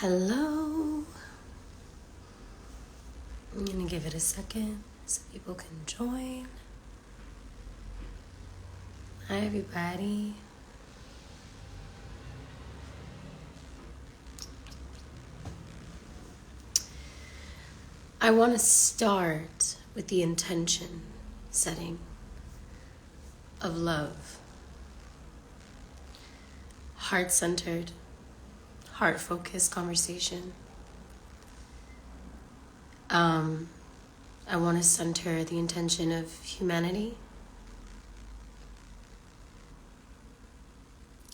Hello. I'm gonna give it a second so people can join. Hi, everybody. I want to start with the intention setting of love. Heart-centered, heart-focused conversation. I want to center the intention of humanity.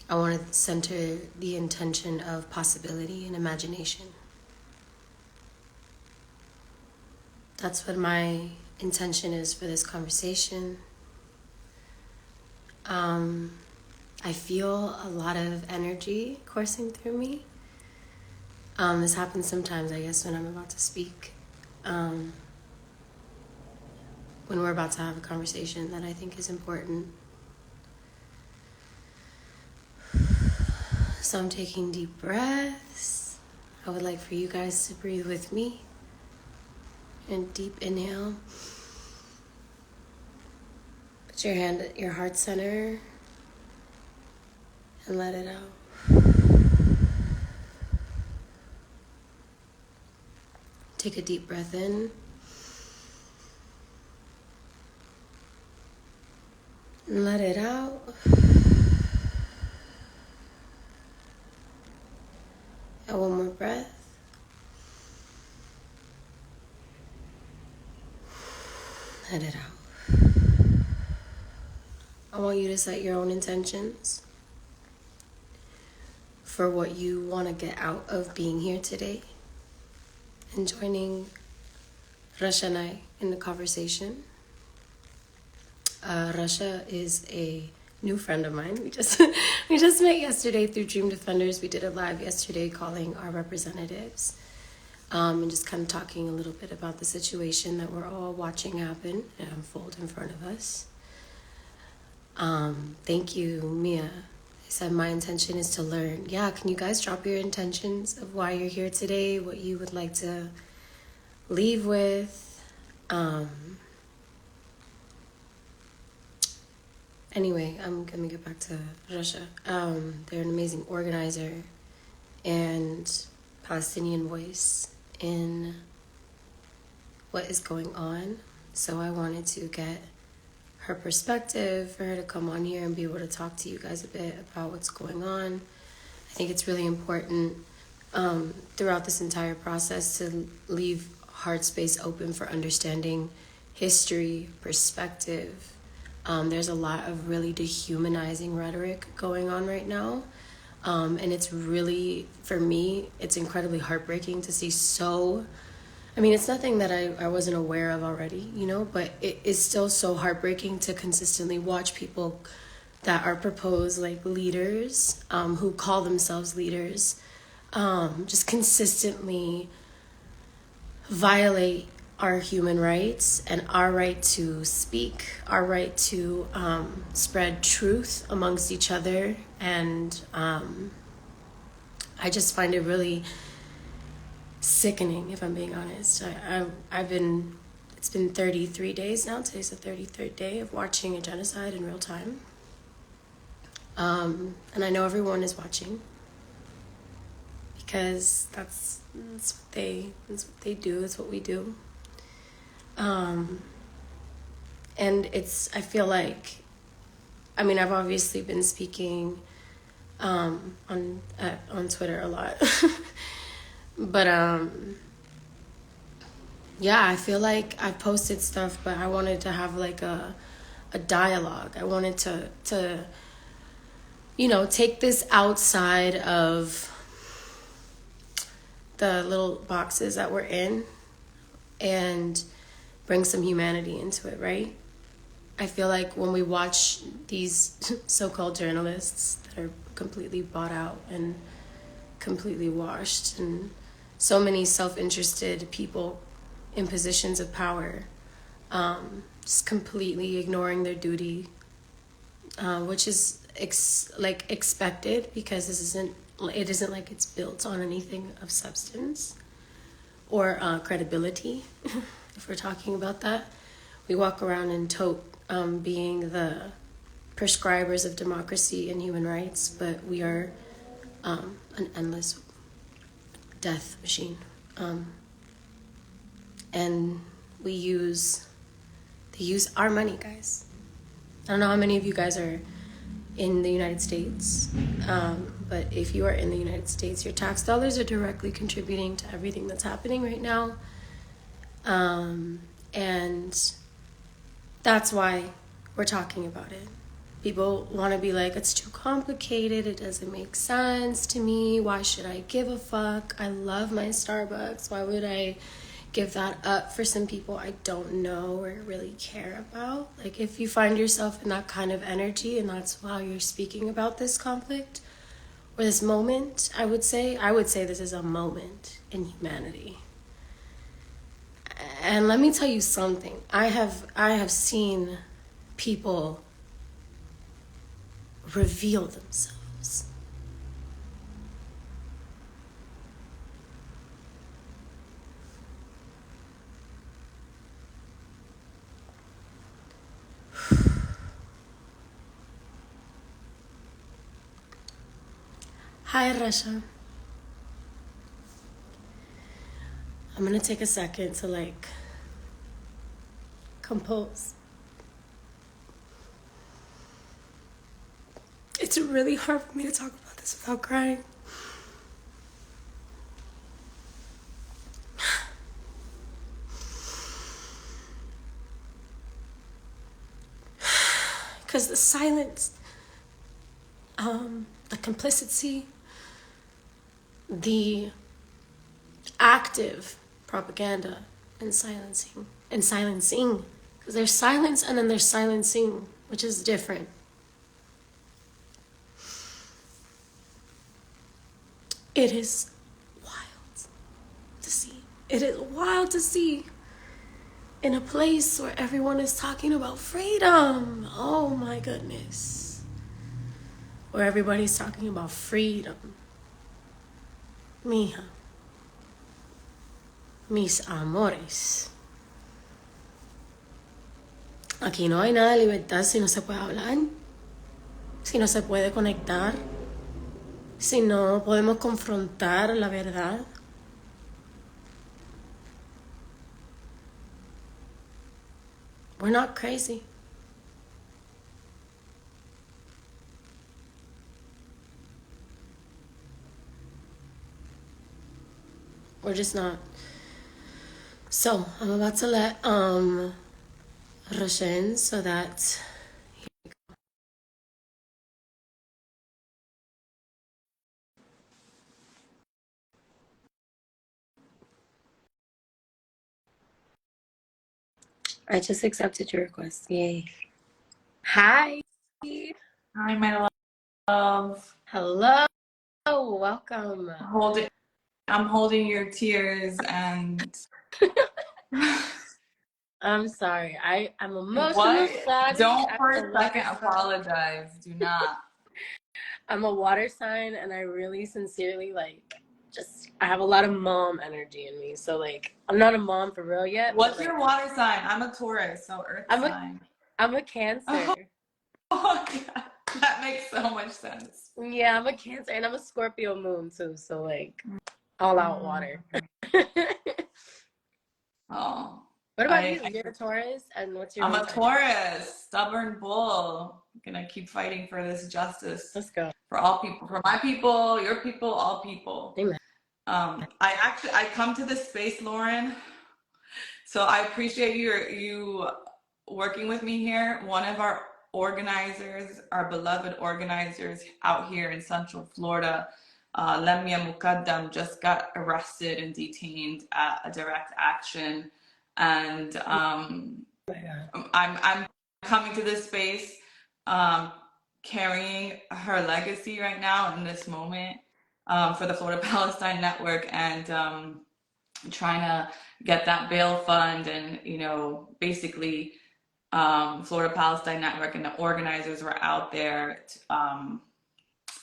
I want to center the intention of possibility and imagination. That's what my intention is for this conversation. I feel a lot of energy coursing through me. This happens sometimes, I guess, when I'm about to speak. When we're about to have a conversation that I think is important. So I'm taking deep breaths. I would like for you guys to breathe with me. And deep inhale. Put your hand at your heart center and let it out. Take a deep breath in. And let it out. And one more breath. Let it out. I want you to set your own intentions for what you want to get out of being here today and joining Rasha and I in the conversation. Rasha is a new friend of mine. We just met yesterday through Dream Defenders. We did a live yesterday calling our representatives and just kind of talking a little bit about the situation that we're all watching happen and unfold in front of us. Thank you, Mia. I said my intention is to learn. Yeah, can you guys drop your intentions of why you're here today, what you would like to leave with? Anyway, I'm going to get back to Russia. They're an amazing organizer and Palestinian voice in what is going on. So I wanted to get her perspective, for her to come on here and be able to talk to you guys a bit about what's going on. I think it's really important throughout this entire process to leave heart space open for understanding history, perspective. There's a lot of really dehumanizing rhetoric going on right now. And it's really, for me, it's incredibly heartbreaking to see it's nothing that I wasn't aware of already, but it is still so heartbreaking to consistently watch people that are proposed like leaders, who call themselves leaders, just consistently violate our human rights and our right to speak, our right to spread truth amongst each other. And I just find it really sickening, if I'm being honest. It's been 33 days now. Today's the 33rd day of watching a genocide in real time. And I know everyone is watching because that's what they do. It's what we do. And I feel like, I've obviously been speaking on Twitter a lot. But I feel like I posted stuff, but I wanted to have like a dialogue. I wanted to take this outside of the little boxes that we're in and bring some humanity into it, right? I feel like when we watch these so-called journalists that are completely bought out and completely washed, and so many self-interested people in positions of power, just completely ignoring their duty, which is expected, because this isn't it isn't like it's built on anything of substance or credibility, if we're talking about that. We walk around and tote being the prescribers of democracy and human rights, but we are an endless death machine. And they use our money, guys. I don't know how many of you guys are in the United States, but if you are in the United States, your tax dollars are directly contributing to everything that's happening right now. And that's why we're talking about it. People want to be like, it's too complicated, it doesn't make sense to me, why should I give a fuck? I love my Starbucks, why would I give that up for some people I don't know or really care about? Like, if you find yourself in that kind of energy and that's why you're speaking about this conflict or this moment, I would say this is a moment in humanity. And let me tell you something. I have seen people reveal themselves. Hi, Russia. I'm gonna take a second to like compose. It's really hard for me to talk about this without crying. Because the silence, the complicity, the active propaganda and silencing, because there's silence and then there's silencing, which is different. It is wild to see. It is wild to see in a place where everyone is talking about freedom. Oh my goodness. Where everybody's talking about freedom. Mija. Mis amores. Aquí no hay nada de libertad si no se puede hablar, si no se puede conectar, si no podemos confrontar la verdad. We're not crazy. We're just not. So I'm about to let rush in so that I just accepted your request. Yay. Hi. Hi, my love. Hello. Welcome. I'm holding your tears and I'm sorry. I'm emotional. what? Savvy. Don't for a second apologize. Do not. I'm a water sign and I really sincerely I have a lot of mom energy in me. So like I'm not a mom for real yet. What's your water sign? I'm a Taurus, so earth sign. I'm a Cancer. Oh God. That makes so much sense. Yeah, I'm a Cancer and I'm a Scorpio moon too. So like all out water. Oh. What about you? You're a Taurus, and what's your? I'm a Taurus, stubborn bull. I'm gonna keep fighting for this justice. Let's go. For all people, for my people, your people, all people. Amen. I come to this space, Lauren. So I appreciate you working with me here. One of our organizers, our beloved organizers out here in Central Florida, Lemia Mukaddam, just got arrested and detained at a direct action. And I'm coming to this space, carrying her legacy right now in this moment for the Florida Palestine Network, and trying to get that bail fund, and basically Florida Palestine Network and the organizers were out there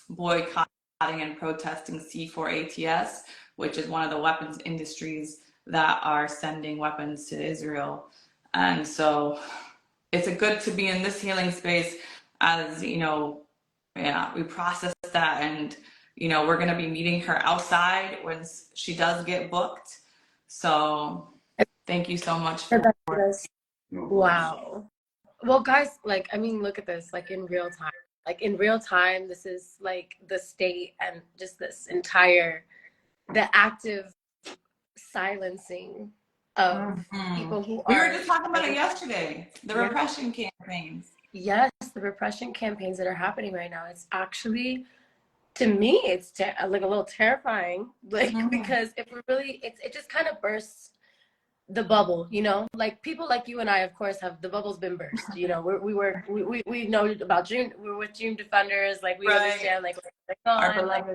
boycotting and protesting C4ATS, which is one of the weapons industries that are sending weapons to Israel. And so it's a good to be in this healing space as, you know, yeah, we process that. And, you know, we're going to be meeting her outside when she does get booked. So thank you so much for wow. Well, guys, like, I mean, look at this, like in real time. Like in real time, this is like the state and just this entire, the active silencing of people who we are. were just talking about it yesterday, the repression campaigns. Yes, the repression campaigns that are happening right now. It's actually, to me, it's like a little terrifying, like because if we're really, it just kind of bursts the bubble, you know, like people like you and I, of course, have the bubble's been burst. You know, we know about Dream. We're with Dream Defenders, like we understand, like what's going on, like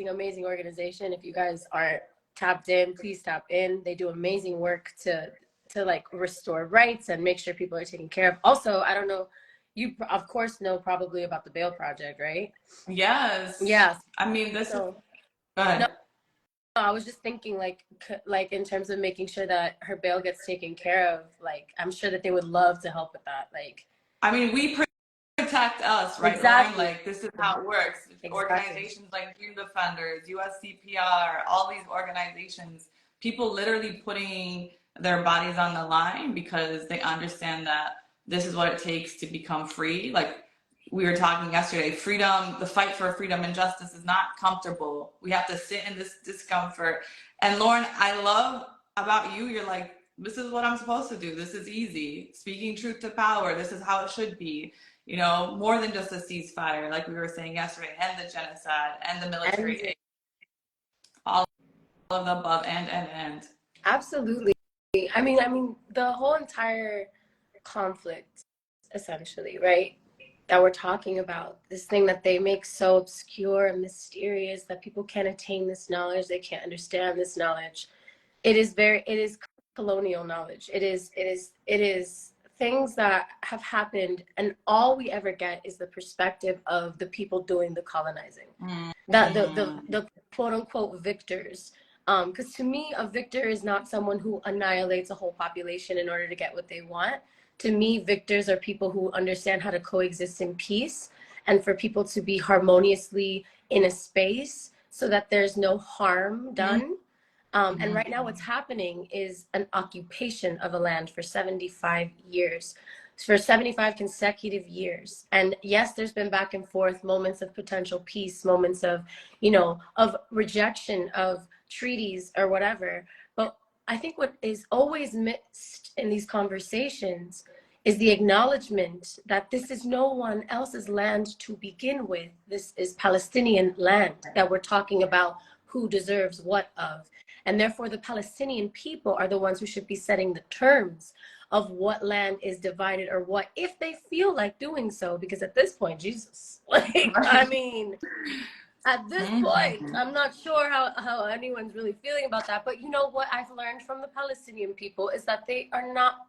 amazing organization. If you guys aren't tapped in, please tap in. They do amazing work to like restore rights and make sure people are taken care of. Also, I don't know, you of course know probably about the Bail Project, right? Yes. Yes. I mean, this so, is good. No, I was just thinking, like in terms of making sure that her bail gets taken care of. Like, I'm sure that they would love to help with that. Like, I mean, we protect us, right, exactly. Lauren? Like, this is how it works. Exactly. Organizations like Dream Defenders, USCPR, all these organizations, people literally putting their bodies on the line because they understand that this is what it takes to become free. Like we were talking yesterday, freedom, the fight for freedom and justice is not comfortable. We have to sit in this discomfort. And Lauren, I love about you, you're like, this is what I'm supposed to do. This is easy. Speaking truth to power. This is how it should be. You know, more than just a ceasefire, like we were saying yesterday, and the genocide and the military aid, all of the above, and. Absolutely. I mean, the whole entire conflict, essentially, right? That we're talking about, this thing that they make so obscure and mysterious that people can't attain this knowledge, they can't understand this knowledge. It is colonial knowledge. It is things that have happened, and all we ever get is the perspective of the people doing the colonizing. That the quote unquote victors. Because to me, a victor is not someone who annihilates a whole population in order to get what they want. To me, victors are people who understand how to coexist in peace, and for people to be harmoniously in a space so that there's no harm done. And right now what's happening is an occupation of a land for 75 years, for 75 consecutive years. And yes, there's been back and forth, moments of potential peace, moments of, you know, of rejection of treaties or whatever. But I think what is always missed in these conversations is the acknowledgement that this is no one else's land to begin with. This is Palestinian land that we're talking about, who deserves what of. And therefore, the Palestinian people are the ones who should be setting the terms of what land is divided or what, if they feel like doing so. Because at this point, Jesus, like, I mean, at this point, I'm not sure how anyone's really feeling about that. But you know what I've learned from the Palestinian people is that they are not,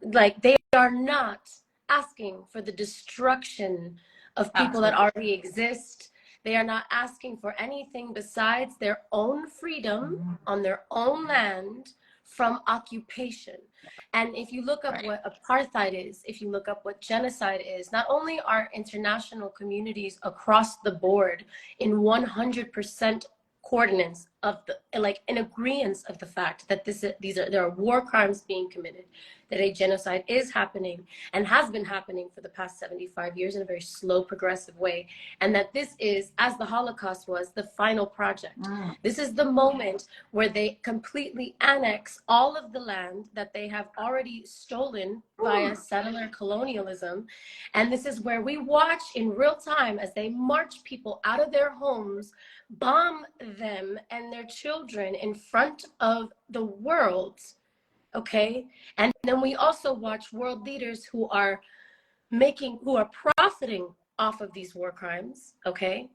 like, they are not asking for the destruction of people that already exist. They are not asking for anything besides their own freedom on their own land from occupation. And if you look up what apartheid is, if you look up what genocide is, not only are international communities across the board in 100% coordinates of the, like, in agreement of the fact that there are war crimes being committed, that a genocide is happening and has been happening for the past 75 years in a very slow, progressive way, and that this is, as the Holocaust was, the final project. This is the moment where they completely annex all of the land that they have already stolen via settler colonialism. And this is where we watch in real time as they march people out of their homes, bomb them and their children in front of the world. Okay. And then we also watch world leaders who are profiting off of these war crimes, okay,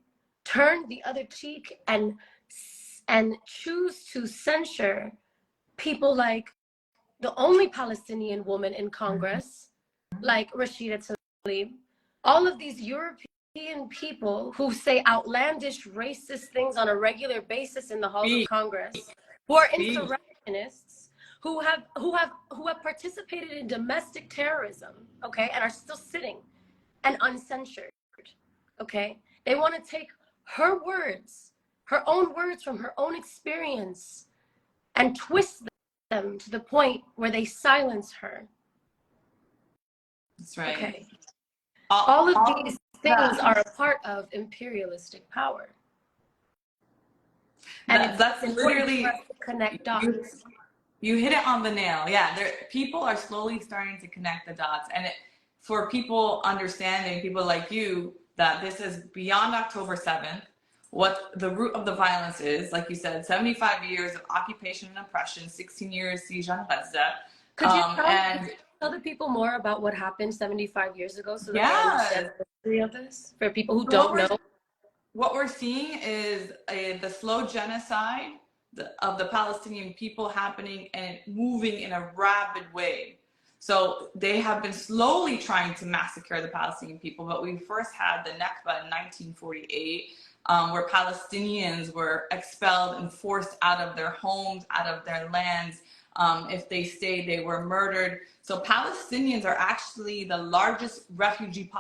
turn the other cheek and choose to censure people like the only Palestinian woman in Congress, like Rashida Tlaib. All of these European people who say outlandish racist things on a regular basis in the halls of Speak, Congress, who are speak. insurrectionists, who have participated in domestic terrorism, okay, and are still sitting and uncensored, okay? They want to take her words, her own words from her own experience, and twist them to the point where they silence her. That's right. Okay. All of these things that. are a part of imperialistic power. And That's literally, connect dots. you hit it on the nail. Yeah, people are slowly starting to connect the dots. And for people understanding, people like you, that this is beyond October 7th, what the root of the violence is, like you said, 75 years of occupation and oppression, 16 years siege on Gaza. Could you tell the people more about what happened 75 years ago so that they understand the history of this? For people who don't know. What we're seeing is the slow genocide of the Palestinian people happening and moving in a rapid way. So they have been slowly trying to massacre the Palestinian people, but we first had the Nakba in 1948, where Palestinians were expelled and forced out of their homes, out of their lands. If they stayed, they were murdered. So Palestinians are actually the largest refugee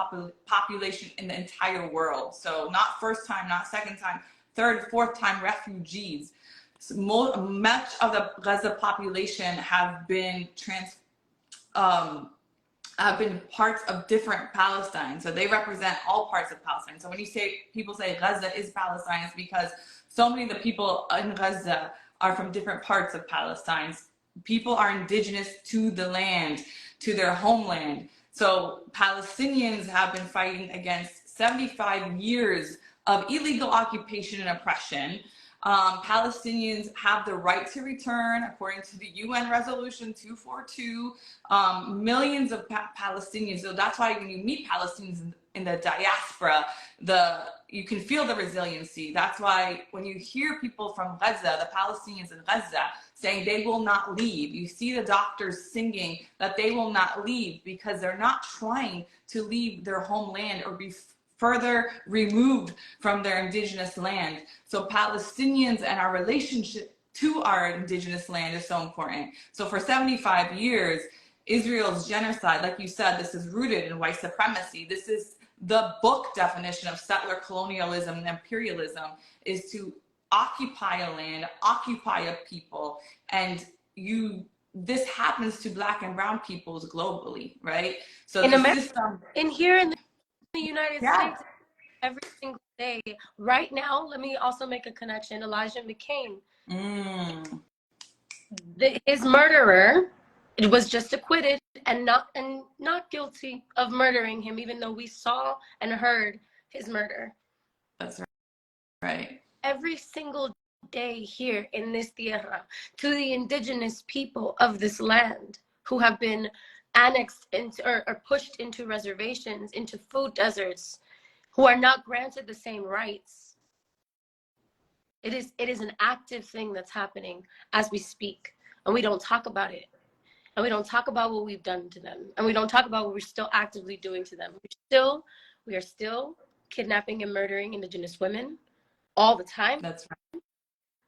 population in the entire world. So not first time, not second time, third, fourth time refugees. So much of the Gaza population have been parts of different Palestine. So they represent all parts of Palestine. So when people say Gaza is Palestine, it's because so many of the people in Gaza are from different parts of Palestine. People are indigenous to the land, to their homeland. So Palestinians have been fighting against 75 years of illegal occupation and oppression. Palestinians have the right to return according to the UN Resolution 242. Millions of Palestinians. So that's why when you meet Palestinians in the diaspora, you can feel the resiliency. That's why when you hear people from Gaza, the Palestinians in Gaza, saying they will not leave, you see the doctors singing that they will not leave because they're not trying to leave their homeland or be further removed from their indigenous land. So Palestinians and our relationship to our indigenous land is so important. So for 75 years, Israel's genocide, like you said, this is rooted in white supremacy. This is the book definition of settler colonialism and imperialism, is to occupy a land, occupy a people, and this happens to Black and brown peoples globally, right? So in America, system, here in the United States, every single day. Right now, let me also make a connection. Elijah McCain, his murderer, was just acquitted and not guilty of murdering him, even though we saw and heard his murder. That's right. Every single day here in this tierra, to the indigenous people of this land who have been annexed into or pushed into reservations, into food deserts, who are not granted the same rights. It is an active thing that's happening as we speak, and we don't talk about it. And we don't talk about what we've done to them. And we don't talk about what we're still actively doing to them. We are still kidnapping and murdering indigenous women all the time. That's right.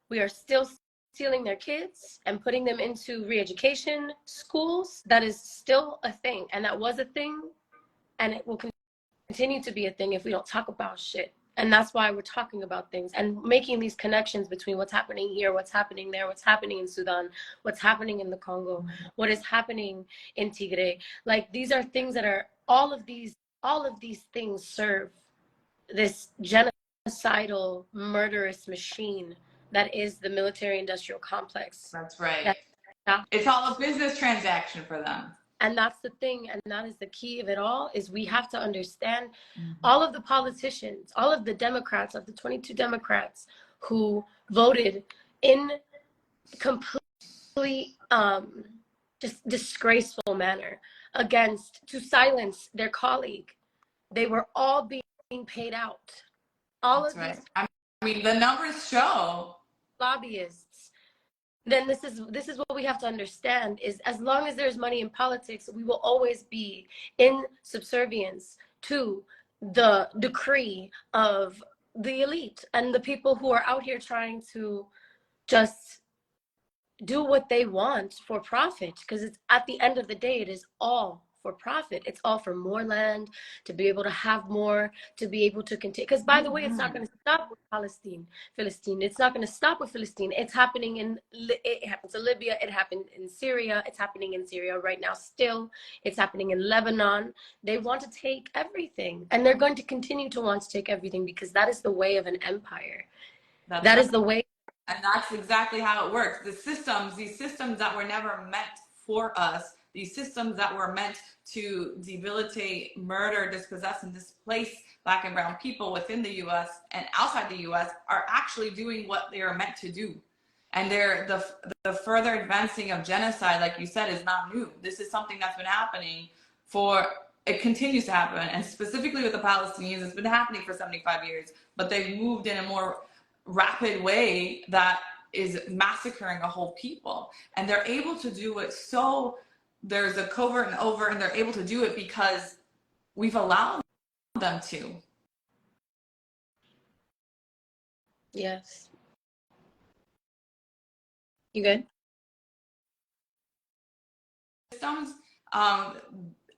We are still stealing their kids and putting them into re-education schools. That is still a thing. And that was a thing. And it will continue to be a thing if we don't talk about shit. And that's why we're talking about things and making these connections between what's happening here, what's happening there, what's happening in Sudan, what's happening in the Congo, what is happening in Tigray. Like, these are things that are, all of these things serve this genocidal, murderous machine that is the military-industrial complex. That's right. It's all a business transaction for them. And that's the thing, and that is the key of it all, is we have to understand all of the politicians, all of the Democrats, of the 22 Democrats who voted in completely just disgraceful manner to silence their colleague. They were all being paid out. That's right. I mean, the numbers show. Lobbyists. Then this is what we have to understand, is as long as there's money in politics, we will always be in subservience to the decree of the elite and the people who are out here trying to just do what they want for profit, because it's at the end of the day, it is all for profit. It's all for more land, to be able to have more, to be able to continue. Because by the way, it's not going to stop with Philistine. It's not going to stop with Philistine. It's happening it happens in Libya. It happened in Syria. It's happening in Syria right now still. It's happening in Lebanon. They want to take everything, and they're going to continue to want to take everything, because that is the way of an empire. That is the way. And that's exactly how it works. These systems that were never meant for us, these systems that were meant to debilitate, murder, dispossess, and displace Black and brown people within the US and outside the US are actually doing what they are meant to do. And the further advancing of genocide, like you said, is not new. This is something that's been happening it continues to happen. And specifically with the Palestinians, it's been happening for 75 years, but they've moved in a more rapid way that is massacring a whole people. And they're able to do it, so there's a covert and overt, and they're able to do it because we've allowed them to. Yes. You good? Systems,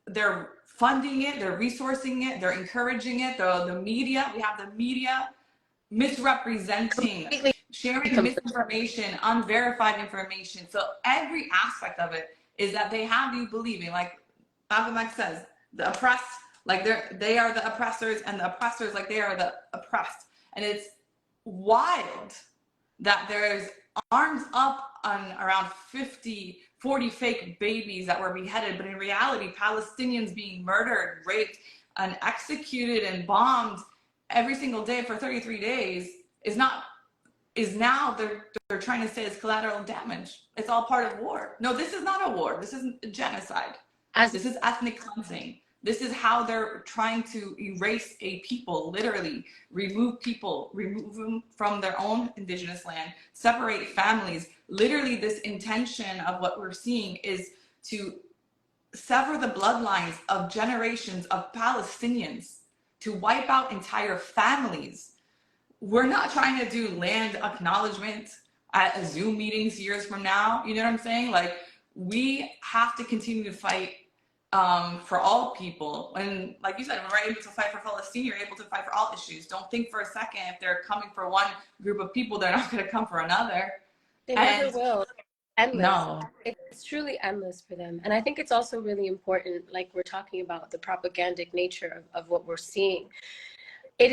they're funding it, they're resourcing it, they're encouraging it. The media, we have the media misrepresenting, sharing misinformation, unverified information. So every aspect of it is that they have you believing, like Malcolm X says, the oppressed, like they are the oppressors, and the oppressors, like they are the oppressed. And it's wild that there's arms up on around 40 fake babies that were beheaded, but in reality, Palestinians being murdered, raped, and executed and bombed every single day for 33 days is now they're trying to say it's collateral damage. It's all part of war. No, this is not a war. This isn't a genocide. This is ethnic cleansing. This is how they're trying to erase a people, literally remove them from their own indigenous land, separate families. Literally, this intention of what we're seeing is to sever the bloodlines of generations of Palestinians, to wipe out entire families. We're not trying to do land acknowledgement at Zoom meetings years from now. You know what I'm saying? Like, we have to continue to fight for all people. And like you said, when we're able to fight for Palestine, you're able to fight for all issues. Don't think for a second if they're coming for one group of people, they're not going to come for another. They never will. Endless. No. It's truly endless for them. And I think it's also really important, like we're talking about the propagandic nature of what we're seeing. It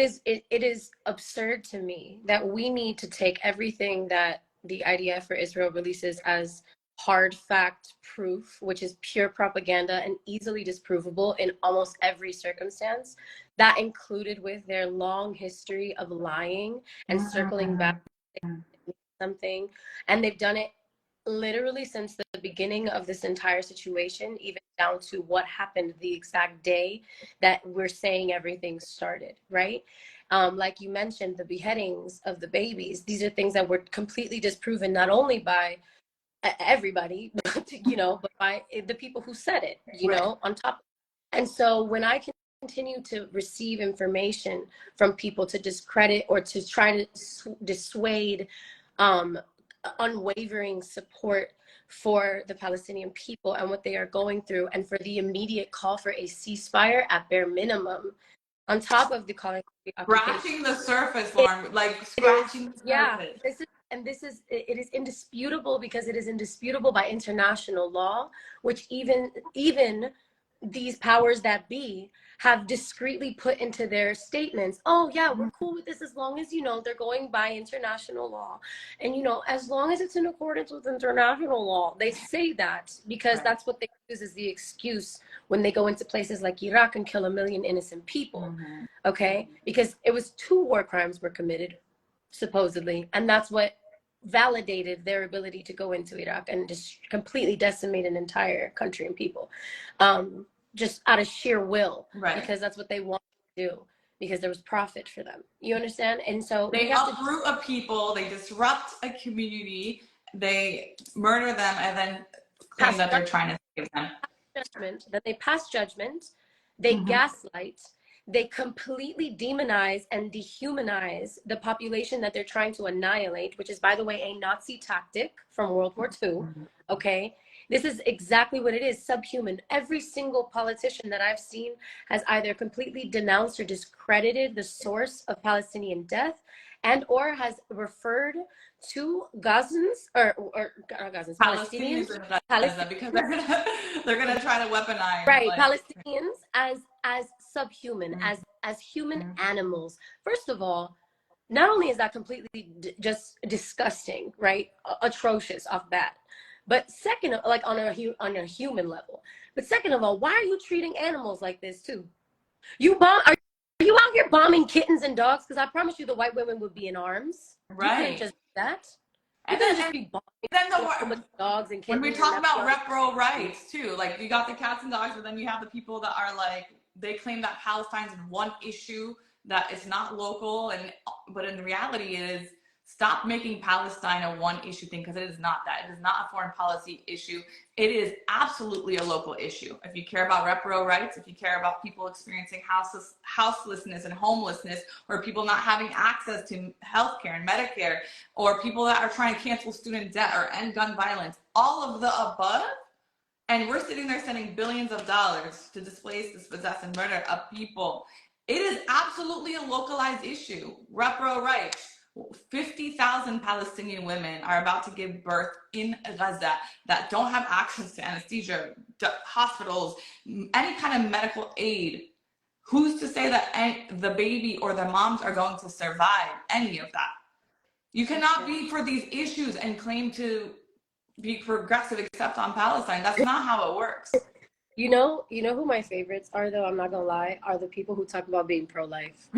is absurd to me that we need to take everything that the IDF or Israel releases as hard fact proof, which is pure propaganda and easily disprovable in almost every circumstance, that included with their long history of lying and circling back something. And they've done it literally since the beginning of this entire situation, even down to what happened the exact day that we're saying everything started, right? Like you mentioned, the beheadings of the babies, these are things that were completely disproven, not only by everybody, but, but by the people who said it, on top. And so when I continue to receive information from people to discredit or to try to dissuade unwavering support for the Palestinian people and what they are going through, and for the immediate call for a ceasefire at bare minimum, on top of the calling for the scratching the surface, Lauren, like scratching the surface. Yeah, it is indisputable, because it is indisputable by international law, which even these powers that be have discreetly put into their statements. Oh yeah, we're cool with this as long as they're going by international law, and as long as it's in accordance with international law. They say that because that's what they use as the excuse when they go into places like Iraq and kill 1 million innocent people. Okay, because it was 2 war crimes were committed supposedly, and that's what validated their ability to go into Iraq and just completely decimate an entire country and people, just out of sheer will, because that's what they want to do, because there was profit for them. You understand? And so they uproot a people, they disrupt a community, they murder them, and then claim that they're trying to save them. Then they pass judgment, they gaslight, they completely demonize and dehumanize the population that they're trying to annihilate, which is, by the way, a Nazi tactic from World War II. Okay. This is exactly what it is, subhuman. Every single politician that I've seen has either completely denounced or discredited the source of Palestinian death, and or has referred to Gazans or Gazans, Palestinians Palestinians, in Gaza, because they're gonna try to weaponize right, like. Palestinians as subhuman, as human animals. First of all, not only is that completely just disgusting, right, atrocious off bat, but second, like on a human level. But second of all, why are you treating animals like this too? Are you out here bombing kittens and dogs? Because I promise you, the white women would be in arms. You couldn't Right. just do that. You And couldn't then just be bombing then a whole bunch of dogs and when we kittens, and talk that's about what. repro rights too, like you got the cats and dogs, but then you have the people that are like, they claim that Palestine's one issue, that it's not local, and but in reality it is. Stop making Palestine a one issue thing, because it is not that. It is not a foreign policy issue. It is absolutely a local issue. If you care about repro rights, if you care about people experiencing houselessness and homelessness, or people not having access to healthcare and Medicare, or people that are trying to cancel student debt or end gun violence, all of the above, and we're sitting there sending billions of dollars to displace, dispossess, and murder of people. It is absolutely a localized issue. Repro rights. 50,000 Palestinian women are about to give birth in Gaza that don't have access to anesthesia, hospitals, any kind of medical aid. Who's to say that the baby or the moms are going to survive any of that? You cannot be for these issues and claim to be progressive except on Palestine. That's not how it works. You know who my favorites are, though, I'm not gonna lie, are the people who talk about being pro-life.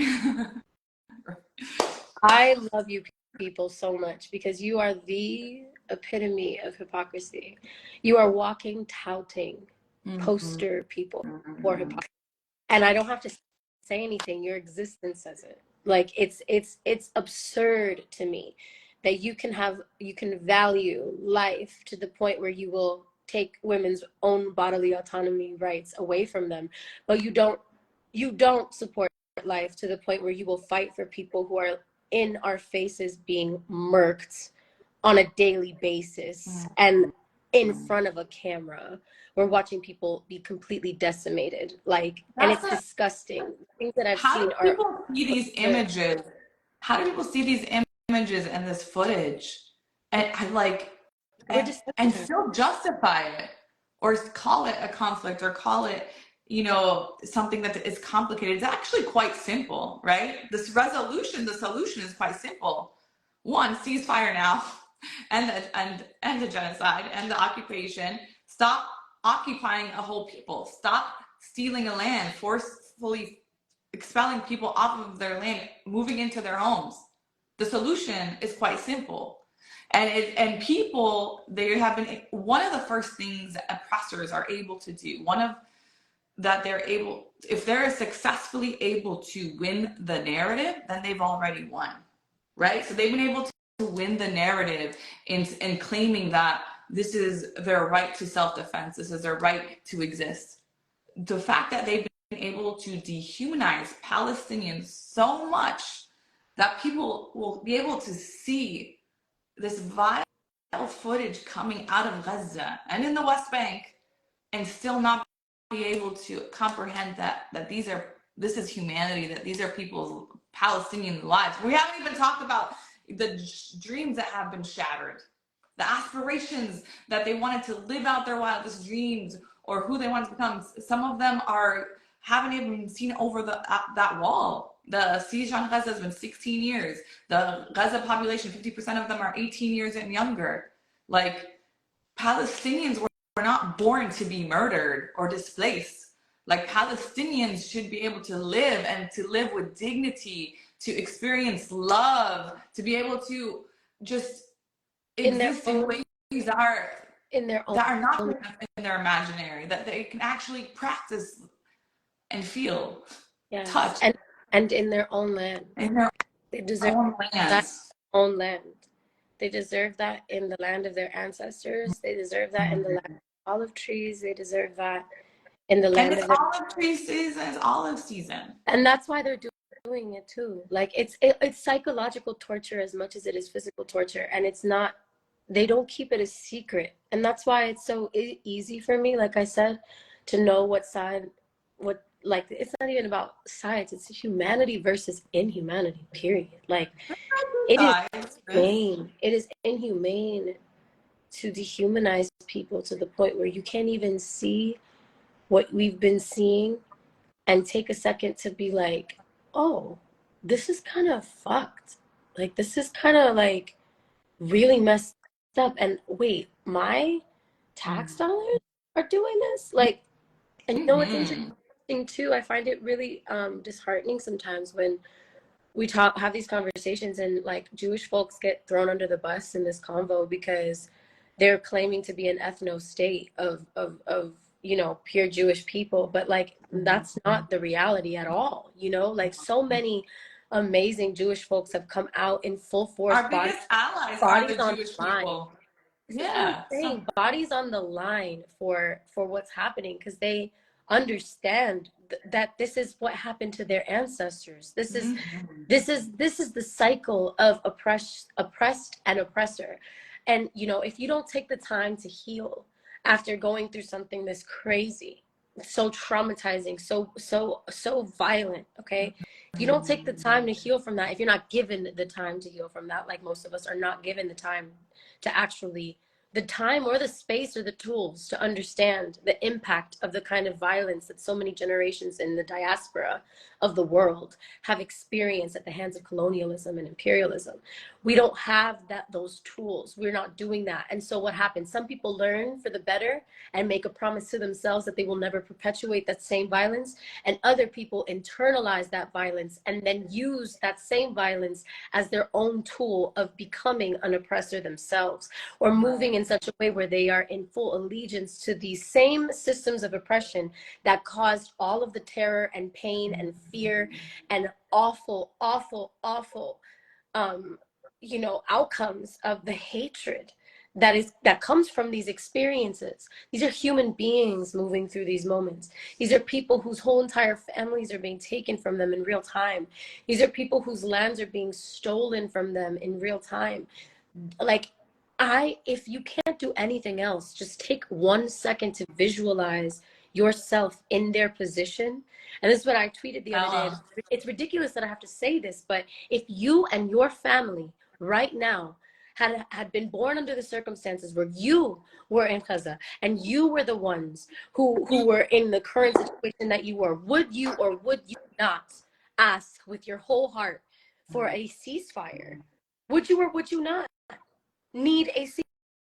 I love you people so much, because you are the epitome of hypocrisy. You are walking, touting, poster people for hypocrisy. And I don't have to say anything. Your existence says it. Like, it's absurd to me that you can value life to the point where you will take women's own bodily autonomy rights away from them, but you don't support life to the point where you will fight for people who are in our faces being murked on a daily basis, and in front of a camera we're watching people be completely decimated, like, and it's disgusting. Things that I've How seen do are people see these images? How do people see these images and this footage and and still justify it, or call it a conflict, or call it, something that is complicated? It's actually quite simple, right? The solution is quite simple. One, ceasefire now, and the genocide and the occupation. Stop occupying a whole people. Stop stealing a land, forcefully expelling people off of their land, moving into their homes. The solution is quite simple. And people, they have been, one of the first things that oppressors are able to do, if they're successfully able to win the narrative, then they've already won, right? So they've been able to win the narrative in claiming that this is their right to self-defense, this is their right to exist. The fact that they've been able to dehumanize Palestinians so much that people will be able to see this vile footage coming out of Gaza and in the West Bank, and still not be able to comprehend that this is humanity, that these are people's Palestinian lives. We haven't even talked about the dreams that have been shattered, the aspirations that they wanted to live out their wildest dreams, or who they wanted to become. Some of them haven't even seen over that wall. The siege on Gaza has been 16 years. The Gaza population, 50% of them are 18 years and younger. Like, Palestinians were not born to be murdered or displaced. Like, Palestinians should be able to live, and to live with dignity, to experience love, to be able to just exist in ways that are not in their imaginary, that they can actually practice and feel, touch, and in their own land. They deserve that own land. They deserve that in the land of their ancestors. They deserve that in the land of olive trees. They deserve that in the And land it's of their, olive tree season, it's olive season. and that's why they're doing it too. Like it's psychological torture as much as it is physical torture, and it's not. They don't keep it a secret, and that's why it's so easy for me. Like I said, to know what side, what like it's not even about sides. It's humanity versus inhumanity. Period. Like it is Guys, this inhumane. It is inhumane to dehumanize people to the point where you can't even see what we've been seeing and take a second to be like, oh, this is kind of fucked. Like, this is kind of like really messed up. And wait, my tax dollars are doing this? Like, and you know what's mm-hmm. interesting too? I find it really disheartening sometimes when we talk have these conversations and like Jewish folks get thrown under the bus in this convo because they're claiming to be an ethno state of you know pure Jewish people, but like that's not the reality at all. You know, like so many amazing Jewish folks have come out in full force, Our biggest allies are bodies the on Jewish the line. people. This is what I'm Yeah. So saying. Bodies on the line for what's happening because they understand that this is what happened to their ancestors. mhm. This is the cycle of oppressed and oppressor. And you know, if you don't take the time to heal after going through something this crazy, so traumatizing, so violent, okay? If you don't take the time to heal from that, if you're not given the time to heal from that, like most of us are not given the time to actually the time or the space or the tools to understand the impact of the kind of violence that so many generations in the diaspora of the world have experienced at the hands of colonialism and imperialism. We don't have those tools. We're not doing that. And so what happens? Some people learn for the better and make a promise to themselves that they will never perpetuate that same violence. And other people internalize that violence and then use that same violence as their own tool of becoming an oppressor themselves, or moving in such a way where they are in full allegiance to these same systems of oppression that caused all of the terror and pain and fear and awful um, you know, outcomes of the hatred that comes from these experiences. These are human beings moving through these moments. These are people whose whole entire families are being taken from them in real time. These are people whose lands are being stolen from them in real time. Like, if you can't do anything else, just take 1 second to visualize yourself in their position. And this is what I tweeted the other day. Bella. It's ridiculous that I have to say this, but if you and your family right now had been born under the circumstances where you were in Gaza and you were the ones who were in the current situation that you were, would you or would you not ask with your whole heart for a ceasefire? Would you or would you not need a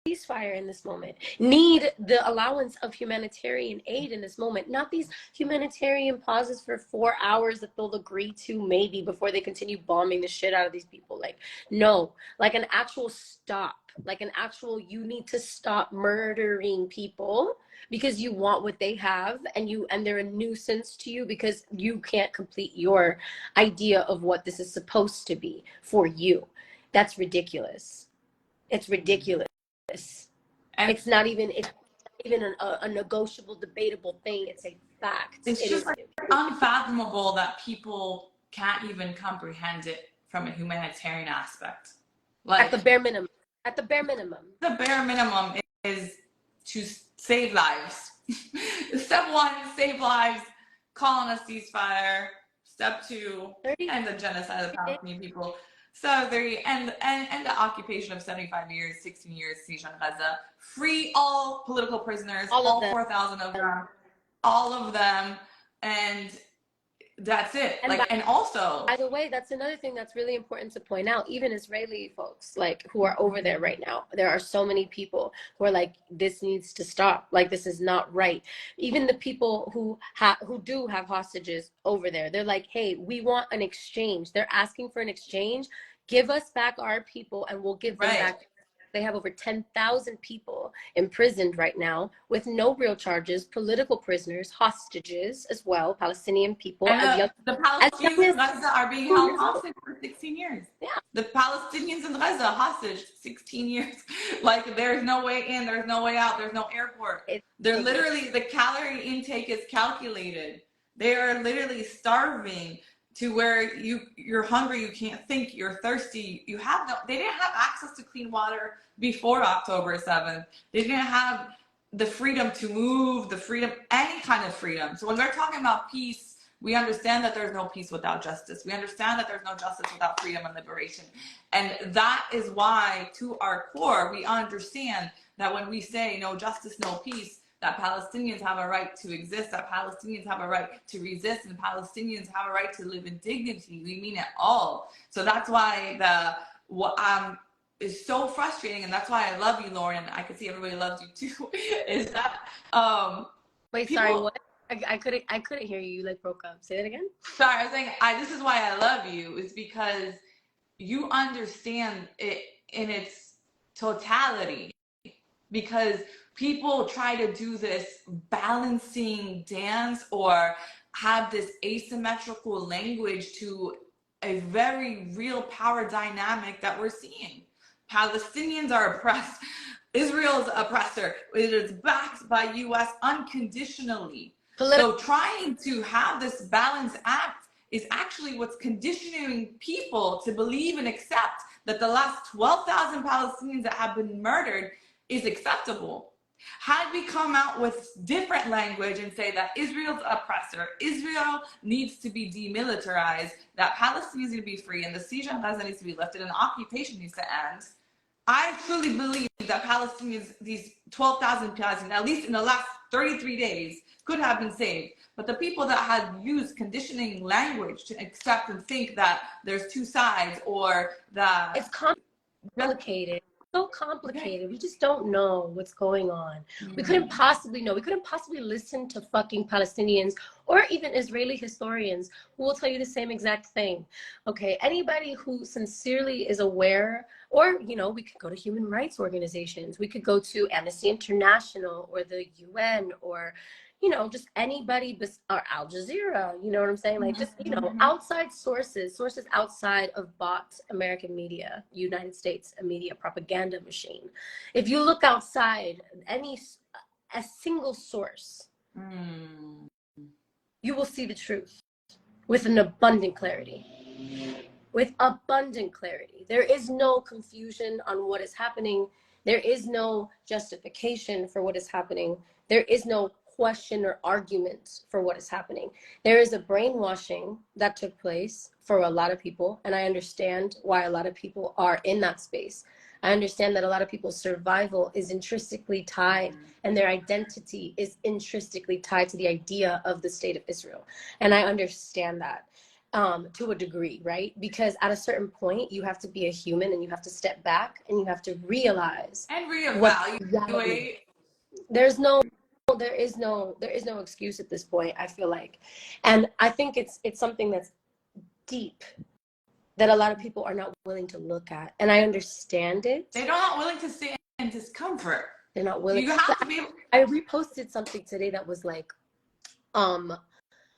ceasefire in this moment, need the allowance of humanitarian aid in this moment, not these humanitarian pauses for 4 hours that they'll agree to maybe before they continue bombing the shit out of these people? Like, no, like an actual stop, like an actual, you need to stop murdering people because you want what they have, and they're a nuisance to you because you can't complete your idea of what this is supposed to be for you. That's ridiculous. It's ridiculous. And It's not even a negotiable, debatable thing. It's a fact. it's It just is like unfathomable that people can't even comprehend it from a humanitarian aspect. at the Like bare minimum. At the bare minimum. the bare minimum is to save lives. Step one, save lives, call on a ceasefire. Step two, 30 end the genocide of the days, Palestinian people. So three, and the occupation of 75 years, 16 years, siege on Gaza. Free all political prisoners, all of all them. 4,000 of them, all of them, and that's it. And Like, and also, by the way, that's another thing that's really important to point out. Even Israeli folks, like who are over there right now, there are so many people who are like, "This needs to stop. Like, this is not right." Even the people who do have hostages over there, they're like, "Hey, we want an exchange." They're asking for an exchange. Give us back our people, and we'll give them right. back. They have over 10,000 people imprisoned right now with no real charges, political prisoners, hostages as well, Palestinian people, And the as Palestinians young in as Gaza are being 2 held years old. hostage for 16 years. Yeah. The Palestinians in Gaza hostage 16 years. Like there's no way in, there's no way out, there's no airport. They're literally, the calorie intake is calculated. They are literally starving to where you're hungry, you can't think, you're thirsty. They didn't have access to clean water before October 7th. They didn't have the freedom to move, the freedom, any kind of freedom. So when we're talking about peace, we understand that there's no peace without justice. We understand that there's no justice without freedom and liberation. And that is why, to our core, we understand that when we say no justice, no peace, that Palestinians have a right to exist, that Palestinians have a right to resist, and Palestinians have a right to live in dignity. We mean it all. So that's why what is so frustrating, and that's why I love you, Lauren. I can see everybody loves you too. Is that wait, people, sorry, what? I couldn't hear you. You like broke up. Say that again. Sorry, I was saying this is why I love you, is because you understand it in its totality. Because people try to do this balancing dance or have this asymmetrical language to a very real power dynamic that we're seeing. Palestinians are oppressed. Israel's oppressor. It is backed by US unconditionally. So trying to have this balance act is actually what's conditioning people to believe and accept that the last 12,000 Palestinians that have been murdered is acceptable. Had we come out with different language and say that Israel's oppressor, Israel needs to be demilitarized, that Palestinians need to be free, and the siege on Gaza needs to be lifted, and occupation needs to end, I truly believe that Palestinians, these 12,000 Palestinians, at least in the last 33 days, could have been saved. But the people that had used conditioning language to accept and think that there's two sides, or that it's complicated. So complicated. We just don't know what's going on. We couldn't possibly know. We couldn't possibly listen to fucking Palestinians or even Israeli historians who will tell you the same exact thing. Okay, anybody who sincerely is aware, or we could go to human rights organizations. We could go to Amnesty International or the UN, or just anybody, or Al Jazeera, you know what I'm saying? Like, just, outside sources outside of bought American media, United States, a media propaganda machine. If you look outside a single source, you will see the truth with an abundant clarity. With abundant clarity. There is no confusion on what is happening. There is no justification for what is happening. There is no question or argument for what is happening. There is a brainwashing that took place for a lot of people, and I understand why a lot of people are in that space. I understand that a lot of people's survival is intrinsically tied, and their identity is intrinsically tied to the idea of the state of Israel. And I understand that to a degree, right? Because at a certain point, you have to be a human, and you have to step back, and you have to realize and reevaluate. There is no excuse at this point, I feel like. And I think it's something that's deep that a lot of people are not willing to look at. And I understand it. They're not willing to stay in discomfort. They're not willing. You have to be. I reposted something today that was like,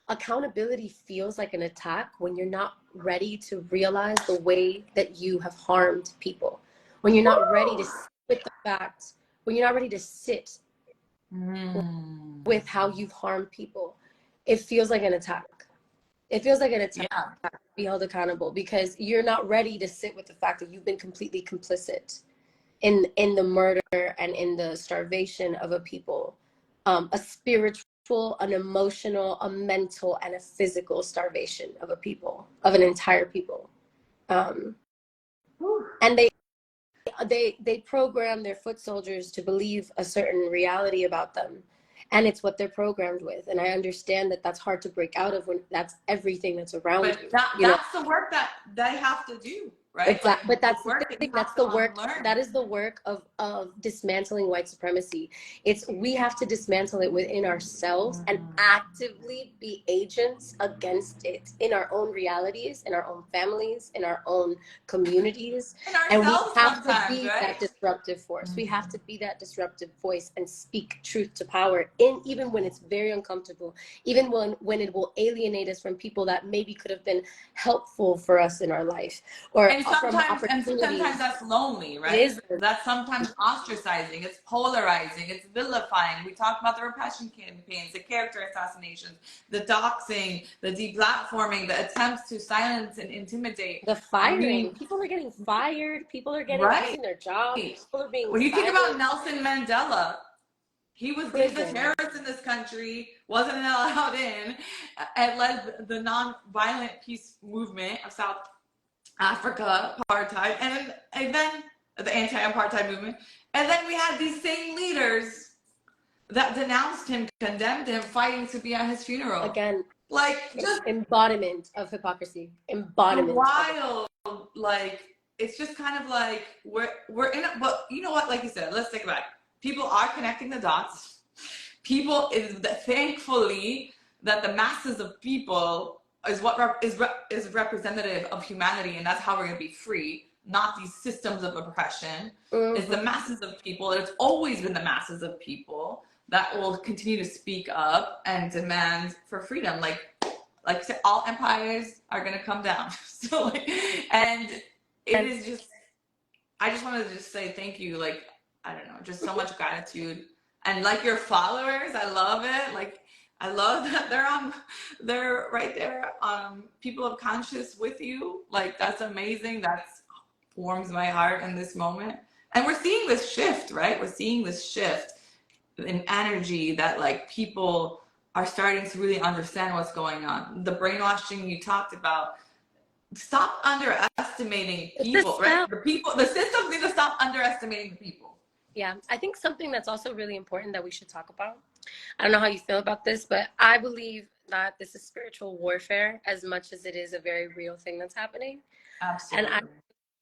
accountability feels like an attack when you're not ready to realize the way that you have harmed people. When you're not ready to sit with the fact, when you're not ready to sit with how you've harmed people, it feels like an attack. It feels like an attack to be held accountable, because you're not ready to sit with the fact that you've been completely complicit in the murder and in the starvation of a people, a spiritual, an emotional, a mental, and a physical starvation of a people, of an entire people. And they program their foot soldiers to believe a certain reality about them, and it's what they're programmed with. And I understand that that's hard to break out of when that's everything that's around you. That's the work that they have to do. right? Like Exactly. But the that's the work is you thing. That's have the to work. unlearn. That is the work of dismantling white supremacy. It's we have to dismantle it within ourselves and actively be agents against it in our own realities, in our own families, in our own communities. And And we ourselves have to sometimes, be right? that disruptive force. We have to be that disruptive voice and speak truth to power in even when it's very uncomfortable, even when it will alienate us from people that maybe could have been helpful for us in our life or from And sometimes opportunities. that's lonely, It right? is. That's sometimes ostracizing, it's polarizing, it's vilifying. We talked about the repression campaigns, the character assassinations, the doxing, the deplatforming, the attempts to silence and intimidate. The I firing. mean, People are getting fired. People are right? losing their jobs. People are being When you think about silenced. Nelson Mandela, he was deemed a Prison. terrorist in this country, wasn't allowed in, and led the non-violent peace movement of South Africa, apartheid, and then the anti-apartheid movement. And then we had these same leaders that denounced him, condemned him, fighting to be at his funeral. Again, Like, just embodiment of hypocrisy. Embodiment of it. wild. Like, it's just kind of like we're in it, but you know what? Like you said, let's think about it. People are connecting the dots. People is thankfully that the masses of people is what is representative of humanity, and that's how we're going to be free. Not these systems of oppression. It's the masses of people. It's always been the masses of people that will continue to speak up and demand for freedom. Like I said, all empires are going to come down. So, and it is just, I just wanted to just say thank you. Like, I don't know, just so much gratitude. And like your followers, I love it. Like, I love that they're right there. People of conscious with you. Like, that's amazing. That's warms my heart in this moment. And we're seeing this shift, right? We're seeing this shift in energy that like people are starting to really understand what's going on. The brainwashing you talked about, stop underestimating people, right? The systems need to stop underestimating the people. Yeah, I think something that's also really important that we should talk about. I don't know how you feel about this, but I believe that this is spiritual warfare as much as it is a very real thing that's happening. Absolutely. And I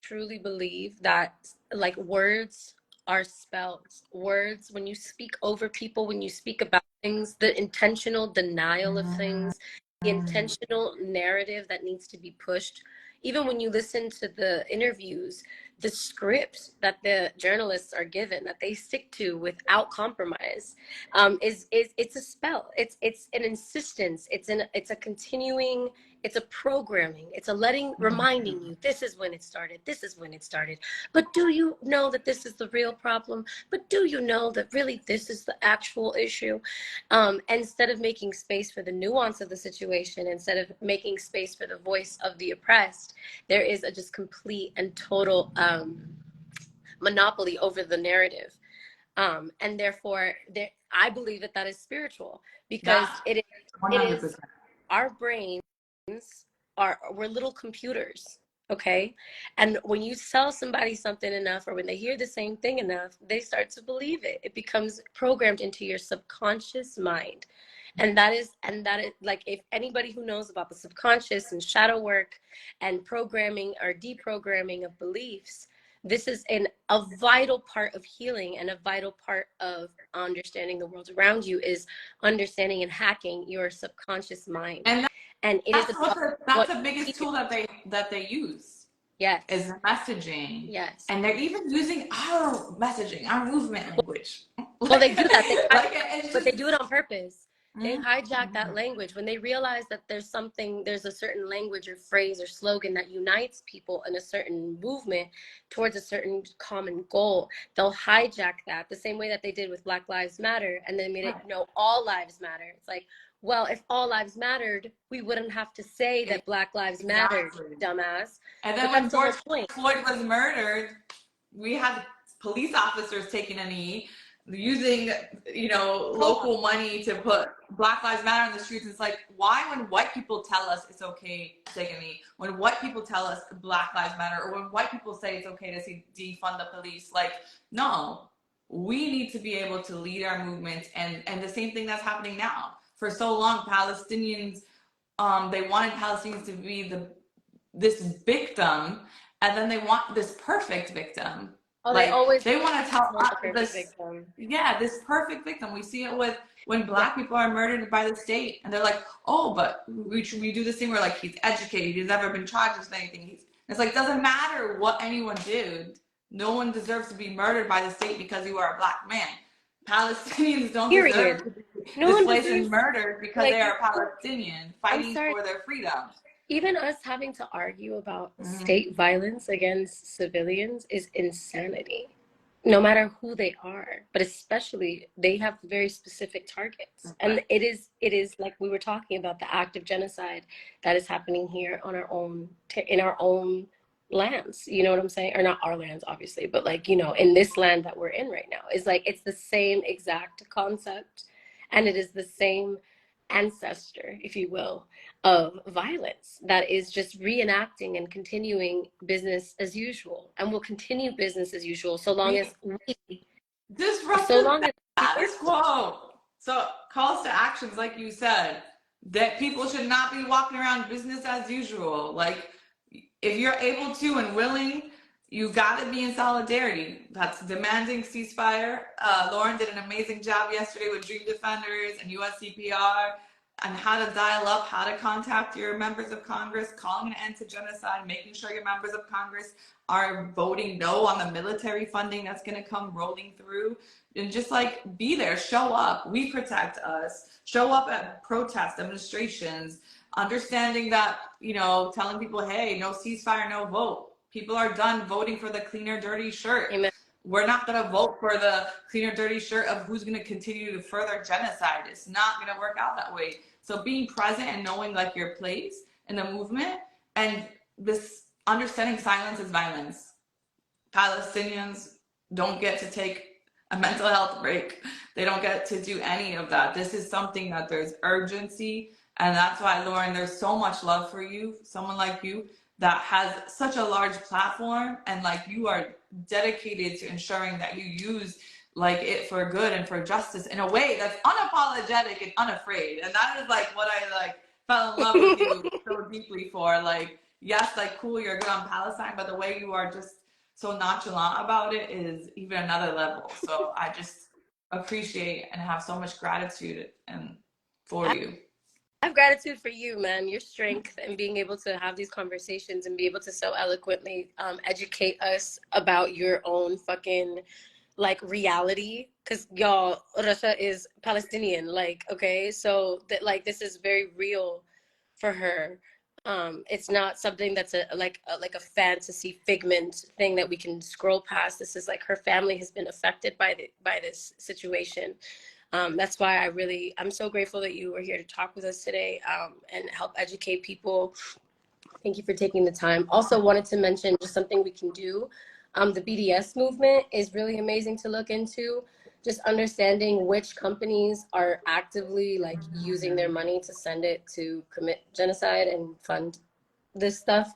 truly believe that like words are spells. Words, when you speak over people, when you speak about things, the intentional denial of things, the intentional narrative that needs to be pushed. Even when you listen to the interviews, the script that the journalists are given, that they stick to without compromise, is it's a spell. It's an insistence. It's a continuing. It's a programming. It's a reminding you, this is when it started. This is when it started. But do you know that this is the real problem? But do you know that really this is the actual issue? Instead of making space for the nuance of the situation, instead of making space for the voice of the oppressed, there is a just complete and total monopoly over the narrative. And therefore, I believe that that is spiritual because it is 100%. our brains we're little computers, okay? And when you tell somebody something enough, or when they hear the same thing enough, they start to believe it. It becomes programmed into your subconscious mind. And that is like, if anybody who knows about the subconscious and shadow work and programming or deprogramming of beliefs, this is a vital part of healing, and a vital part of understanding the world around you is understanding and hacking your subconscious mind. And it is about That's the biggest tool that they use. Yes. Is messaging. Yes. And they're even using our messaging, our movement language. Well, they do that. But they do it on purpose. They hijack that language when they realize that there's a certain language or phrase or slogan that unites people in a certain movement towards a certain common goal. They'll hijack that the same way that they did with Black Lives Matter, and they made it, all lives matter. It's like, well, if all lives mattered, we wouldn't have to say that Black Lives mattered, dumbass. And then when George Floyd was murdered, we had police officers taking a knee, using, local money to put Black Lives Matter on the streets. It's like, why, when white people tell us it's okay to take a knee, when white people tell us Black Lives Matter, or when white people say it's okay to defund the police, like, no, we need to be able to lead our movements. And the same thing that's happening now. For so long, Palestinians, they wanted Palestinians to be this victim, and then they want this perfect victim. Oh, they always they want to tell want us the perfect this, victim. yeah, this perfect victim. We see it with when Black people are murdered by the state, and they're like, oh, but we do this thing where like he's educated, he's never been charged with anything. It's like, doesn't matter what anyone did. No one deserves to be murdered by the state because you are a Black man. Palestinians don't Period. deserve to be No one displaced and deserves, murdered because like, they are Palestinian I'm fighting sorry, for their freedom. even us having to argue about Mm-hmm. state violence against civilians is insanity. No matter who they are, but especially they have very specific targets. And it is like we were talking about, the act of genocide that is happening here on our own, in our own lands. You know what I'm saying? Or not our lands, obviously, but like, you know, in this land that we're in right now, is like, it's the same exact concept, and it is the same ancestor, if you will, of violence that is just reenacting and continuing business as usual, and will continue business as usual so long as we disrupt so the long as status quo. So calls to actions, like you said, that people should not be walking around business as usual. Like, if you're able to and willing, you got to be in solidarity. That's demanding ceasefire. Lauren did an amazing job yesterday with Dream Defenders and USCPR on how to dial up, how to contact your members of Congress, calling an end to genocide, making sure your members of Congress are voting no on the military funding that's going to come rolling through. And just like, be there, show up. We protect us. Show up at protests, demonstrations, understanding that, you know, telling people, hey, no ceasefire, no vote. People are done voting for the cleaner, dirty shirt. Amen. We're not going to vote for the cleaner, dirty shirt of who's going to continue to further genocide. It's not going to work out that way. So being present and knowing like your place in the movement, and this understanding silence is violence. Palestinians don't get to take a mental health break. They don't get to do any of that. This is something that there's urgency. And that's why, Lauren, there's so much love for you, someone like you that has such a large platform, and like you are dedicated to ensuring that you use like it for good and for justice in a way that's unapologetic and unafraid. And that is like what I like fell in love with you so deeply for. Like, yes, like cool, you're good on Palestine, but the way you are just so nonchalant about it is even another level. So I just appreciate and have so much gratitude and for you. I have gratitude for you, man, your strength, and being able to have these conversations and be able to so eloquently educate us about your own fucking like reality, because y'all, Russia is Palestinian, like, okay, so that like this is very real for her. It's not something that's like a fantasy figment thing that we can scroll past. This is like, her family has been affected by this situation. That's why I'm so grateful that you were here to talk with us today, and help educate people. Thank you for taking the time. Also wanted to mention just something we can do. The BDS movement is really amazing to look into. Just understanding which companies are actively like using their money to send it to commit genocide and fund this stuff.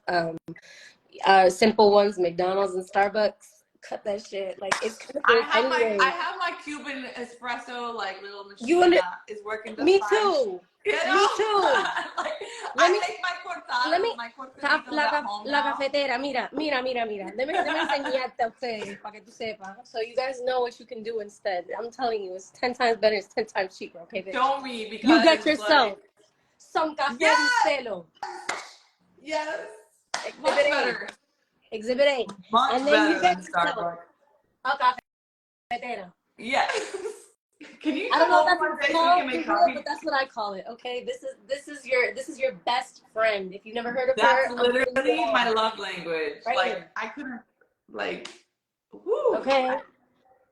Simple ones, McDonald's and Starbucks. Cut that shit. Like, it's anyway. I have my Cuban espresso like little You machine that is working just Me fine. too. You know? Me too. Like, Let I me, make my let me, cortados, my cortaditos at home la now. cafetera, mira. Let me enseñarte a ustedes, para que tú sepas. So you guys know what you can do instead. I'm telling you, it's 10 times better, it's 10 times cheaper, okay, bitch? Show me, because You get yourself like, some café Rustelo. Yes. Exhibit Much A. better. Exhibit A. Much And then you better get than yourself Starbucks. a cafetera. Yes. Can you I don't come know if over that's one what day it's so we called can for make real, coffee? but that's what I call it. Okay, this is your best friend. If you've never heard of That's her, literally my love language. Right like here. I couldn't like. Woo. Okay,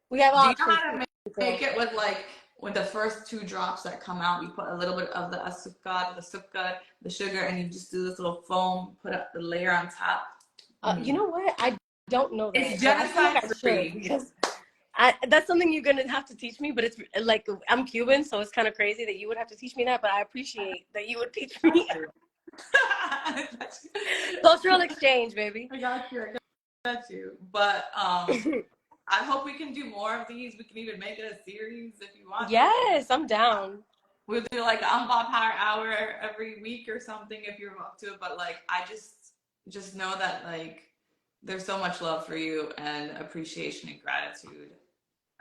we have Do you know options. how to make it with like with the first 2 drops that come out? You put a little bit of the azúcar, the sugar, and you just do this little foam. Put up the layer on top. You know what? I don't know that. It's But I feel like genocide I should, free. because that's something you're gonna have to teach me. But it's like, I'm Cuban, so it's kind of crazy that you would have to teach me that. But I appreciate that you would teach me. Cultural exchange, baby. I got you. But I hope we can do more of these. We can even make it a series if you want. Yes, I'm down. We'll do like an Unbought Power Hour every week or something if you're up to it. But like, I just know that like there's so much love for you and appreciation and gratitude.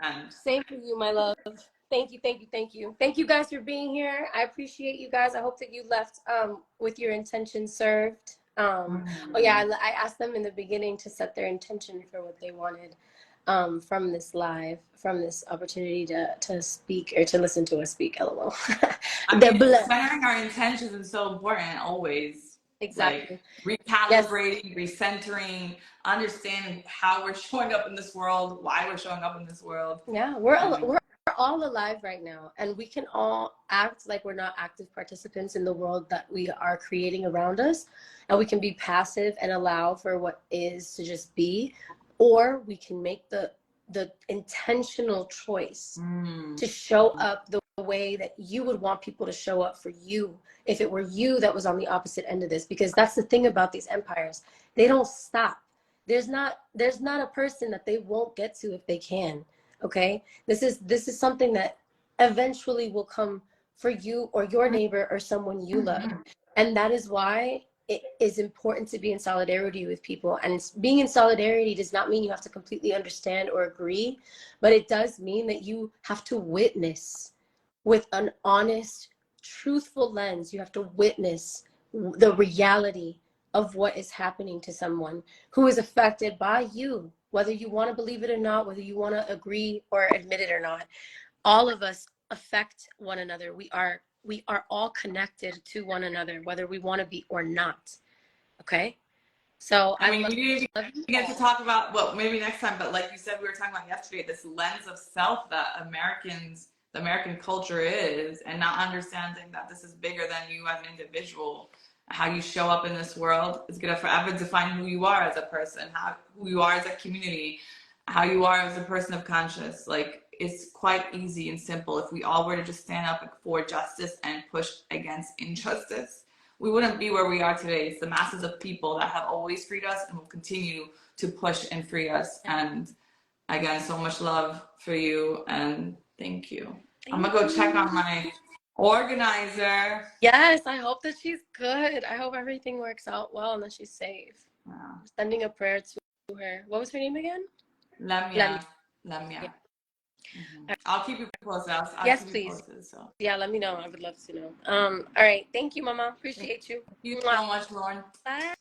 And Same for you, my love. Thank you, thank you, thank you. Thank you guys for being here. I appreciate you guys. I hope that you left with your intention served. Oh yeah, I asked them in the beginning to set their intention for what they wanted from this live, from this opportunity to speak or to listen to us speak. LOL. I They're mean, blessed. centering our intentions is so important always. Exactly. Like Yes. recalibrating, recentering, understanding how we're showing up in this world, why we're showing up in this world. Yeah, And we're all alive right now, and we can all act like we're not active participants in the world that we are creating around us, and we can be passive and allow for what is to just be, or we can make the intentional choice to show up the way that you would want people to show up for you if it were you that was on the opposite end of this. Because that's the thing about these empires, they don't stop. There's not a person that they won't get to if they can. Okay, this is something that eventually will come for you or your neighbor or someone you love, and that is why it is important to be in solidarity with people. And being in solidarity does not mean you have to completely understand or agree, but it does mean that you have to witness with an honest, truthful lens. You have to witness the reality of what is happening to someone who is affected by you, whether you want to believe it or not, whether you want to agree or admit it or not. All of us affect one another. We are all connected to one another, whether we want to be or not. Okay? So I I mean, love, we didn't love you get to all. talk about, well, maybe next time, but like you said, we were talking about yesterday, this lens of self that the American culture is, and not understanding that this is bigger than you as an individual. How you show up in this world is going to forever define who you are as a person, who you are as a community, how you are as a person of conscience. Like, it's quite easy and simple if we all were to just stand up for justice and push against injustice. We wouldn't be where we are today. It's the masses of people that have always freed us and will continue to push and free us. And again, so much love for you and thank you. I'm gonna go check on my organizer. Yes, I hope that she's good. I hope everything works out well and that she's safe. Yeah. I'm sending a prayer to her. What was her name again? Lamia. Yeah. I'll keep you posted. I'll Yes, keep you please. posted. So Yeah, let me know. I would love to know. All right. Thank you, Mama. thank Appreciate you. you Mwah. so much, Lauren. Bye.